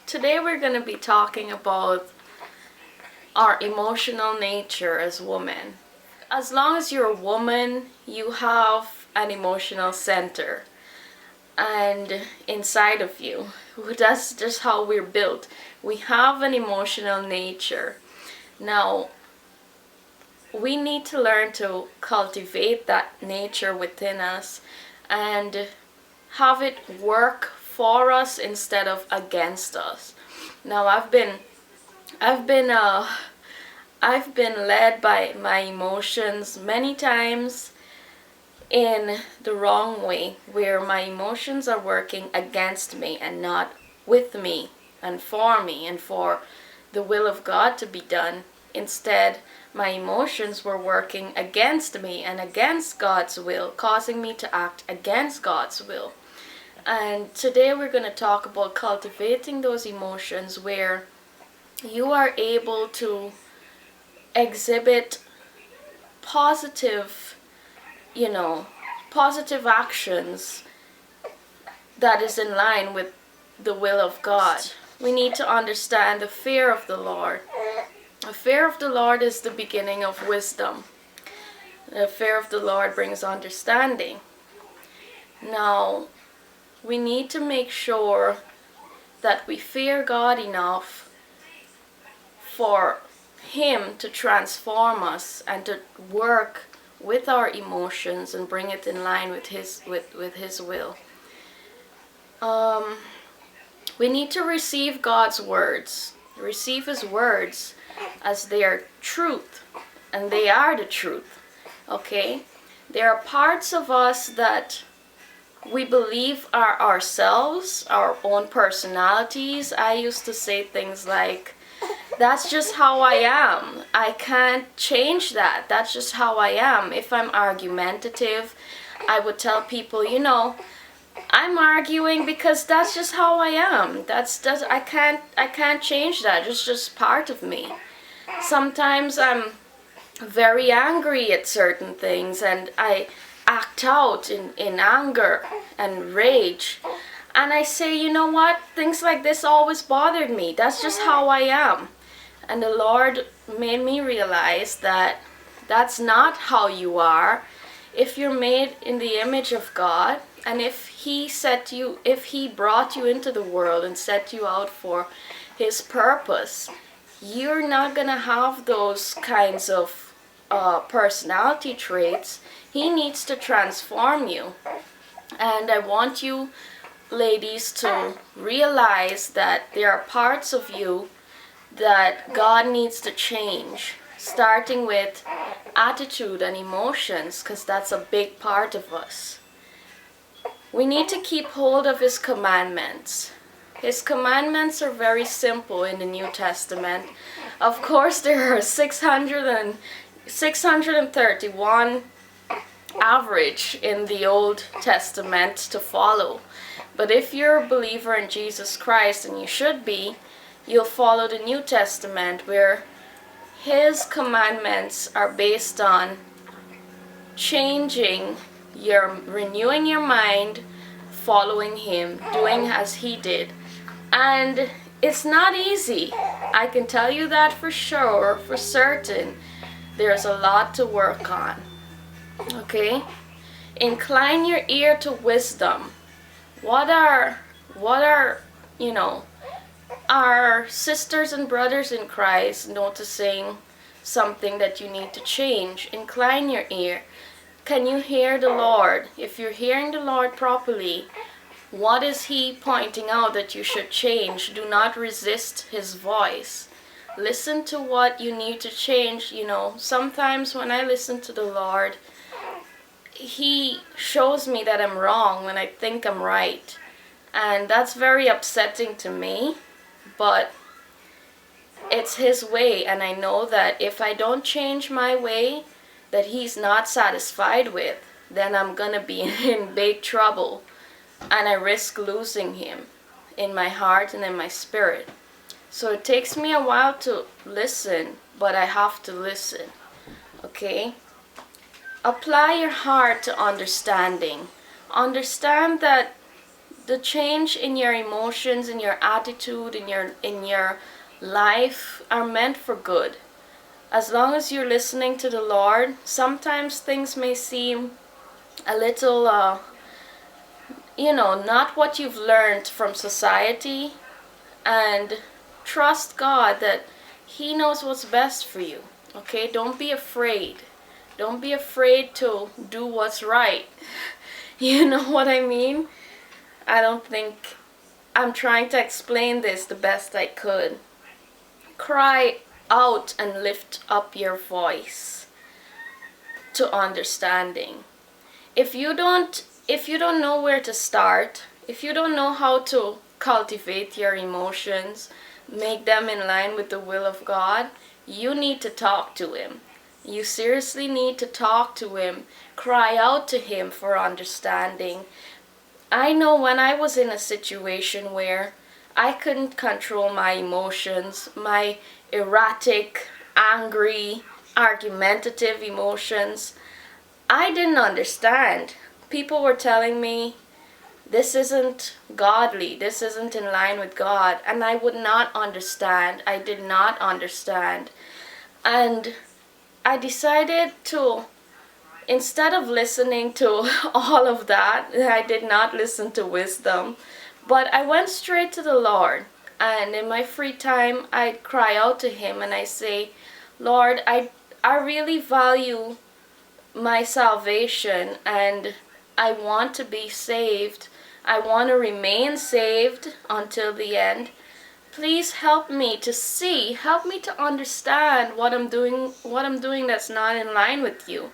Today we're going to be talking about our emotional nature as women. As long as you're a woman, you have an emotional center and inside of you. That's just how we're built. We have an emotional nature. Now, we need to learn to cultivate that nature within us and have it work for us instead of against us. Now, I've been led by my emotions many times in the wrong way, where my emotions are working against me and not with me and for the will of God to be done. Instead, my emotions were working against me and against God's will, causing me to act against God's will. And today we're going to talk about cultivating those emotions where you are able to exhibit positive actions that is in line with the will of God. We need to understand the fear of the Lord. The fear of the Lord is the beginning of wisdom. The fear of the Lord brings understanding. Now, we need to make sure that we fear God enough for Him to transform us and to work with our emotions and bring it in line with His will. We need to receive God's words, receive His words as they are truth, and they are the truth. Okay? There are parts of us that we believe are ourselves, our own personalities. I used to say things like, that's just how I am. I can't change that. That's just how I am. If I'm argumentative, I would tell people, I'm arguing because that's just how I am. I can't change that. It's just part of me. Sometimes I'm very angry at certain things and I act out in anger and rage. And I say, you know what? Things like this always bothered me. That's just how I am. And the Lord made me realize that that's not how you are. If you're made in the image of God, and if He brought you into the world and set you out for His purpose, you're not gonna have those kinds of personality traits. He needs to transform you. And I want you ladies to realize that there are parts of you that God needs to change, starting with attitude and emotions, because that's a big part of us. We need to keep hold of His commandments. His commandments are very simple in the New Testament. Of course, there are 631 average in the Old Testament to follow. But if you're a believer in Jesus Christ, and you should be, you'll follow the New Testament, where His commandments are based on renewing your mind, following Him, doing as He did. And it's not easy. I can tell you that for sure, for certain. There's a lot to work on. Okay? Incline your ear to wisdom. What are our sisters and brothers in Christ noticing something that you need to change? Incline your ear. Can you hear the Lord? If you're hearing the Lord properly, what is He pointing out that you should change? Do not resist His voice. Listen to what you need to change. Sometimes when I listen to the Lord, He shows me that I'm wrong when I think I'm right. And that's very upsetting to me, but it's His way, and I know that if I don't change my way that He's not satisfied with, then I'm gonna be in big trouble, and I risk losing Him in my heart and in my spirit. So it takes me a while to listen, but I have to listen. Okay? Apply your heart to understanding. Understand that the change in your emotions, in your attitude, in your life are meant for good. As long as you're listening to the Lord, sometimes things may seem a little not what you've learned from society, and trust God that He knows what's best for you. Okay, don't be afraid. Don't be afraid to do what's right. You know what I mean? I don't think I'm trying to explain this the best I could. Cry out and lift up your voice to understanding. If you don't know where to start, if you don't know how to cultivate your emotions, make them in line with the will of God, you need to talk to Him. You seriously need to talk to Him. Cry out to Him for understanding. I know when I was in a situation where I couldn't control my emotions, my erratic, angry, argumentative emotions, I didn't understand. People were telling me, this isn't godly, this isn't in line with God, and I would not understand. I did not understand. And I decided to, instead of listening to all of that, I did not listen to wisdom, but I went straight to the Lord. And in my free time, I cry out to Him and I say, Lord, I really value my salvation, and I want to be saved. I want to remain saved until the end. Please help me to see, help me to understand what I'm doing that's not in line with you.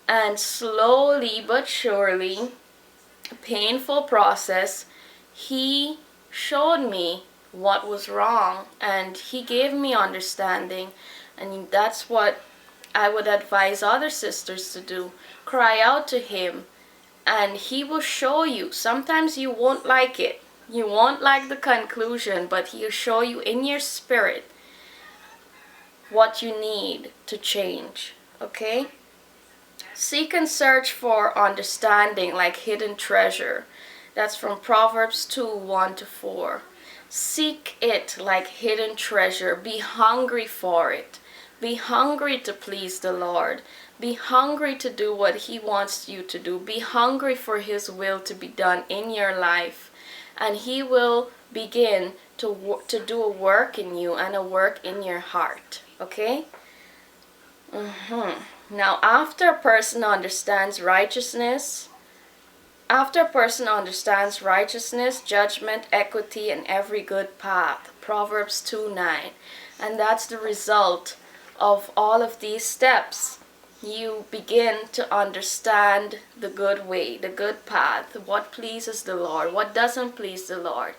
And slowly but surely, a painful process, He showed me what was wrong, and He gave me understanding. And that's what I would advise other sisters to do. Cry out to Him, and He will show you. Sometimes you won't like it. You won't like the conclusion, but He'll show you in your spirit what you need to change. Okay? Seek and search for understanding like hidden treasure. That's from Proverbs 2:1-4. Seek it like hidden treasure. Be hungry for it. Be hungry to please the Lord. Be hungry to do what He wants you to do. Be hungry for His will to be done in your life. And He will begin to do a work in you and a work in your heart. Okay? Now, after a person understands righteousness, judgment, equity, and every good path, Proverbs 2:9, and that's the result of all of these steps. You begin to understand the good way, the good path, what pleases the Lord, what doesn't please the Lord.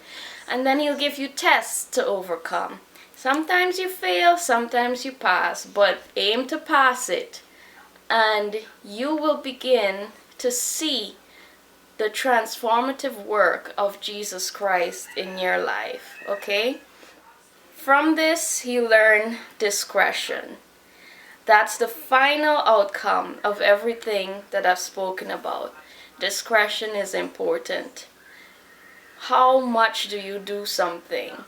And then He'll give you tests to overcome. Sometimes you fail, sometimes you pass, but aim to pass it. And you will begin to see the transformative work of Jesus Christ in your life. Okay? From this, you learn discretion. That's the final outcome of everything that I've spoken about. Discretion is important. How much do you do something?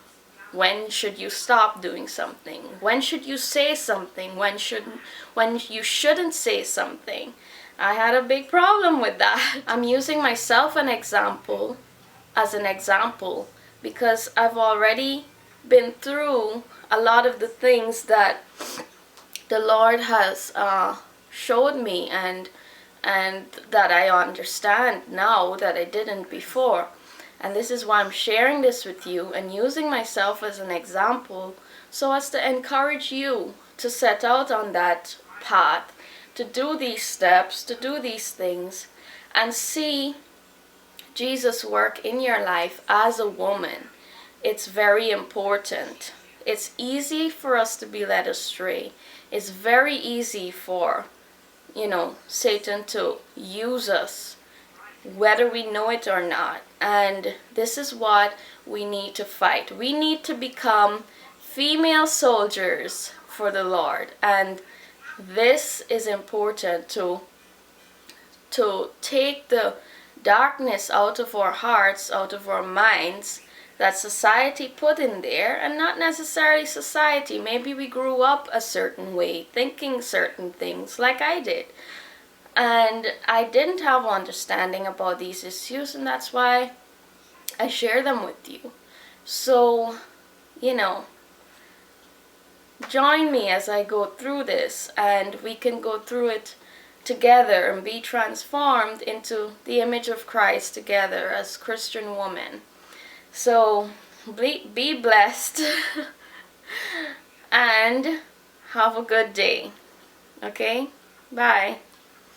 When should you stop doing something? When should you say something? When you shouldn't say something? I had a big problem with that. I'm using myself as an example because I've already been through a lot of the things that the Lord has showed me and that I understand now that I didn't before. And this is why I'm sharing this with you and using myself as an example so as to encourage you to set out on that path, to do these steps, to do these things, and see Jesus work in your life as a woman. It's very important. It's easy for us to be led astray. It's very easy for, Satan to use us, whether we know it or not. And this is what we need to fight. We need to become female soldiers for the Lord. And this is important to take the darkness out of our hearts, out of our minds, that society put in there, and not necessarily society. Maybe we grew up a certain way, thinking certain things, like I did. And I didn't have understanding about these issues, and that's why I share them with you. So, join me as I go through this, and we can go through it together and be transformed into the image of Christ together as Christian women. So be blessed and have a good day. Okay? Bye.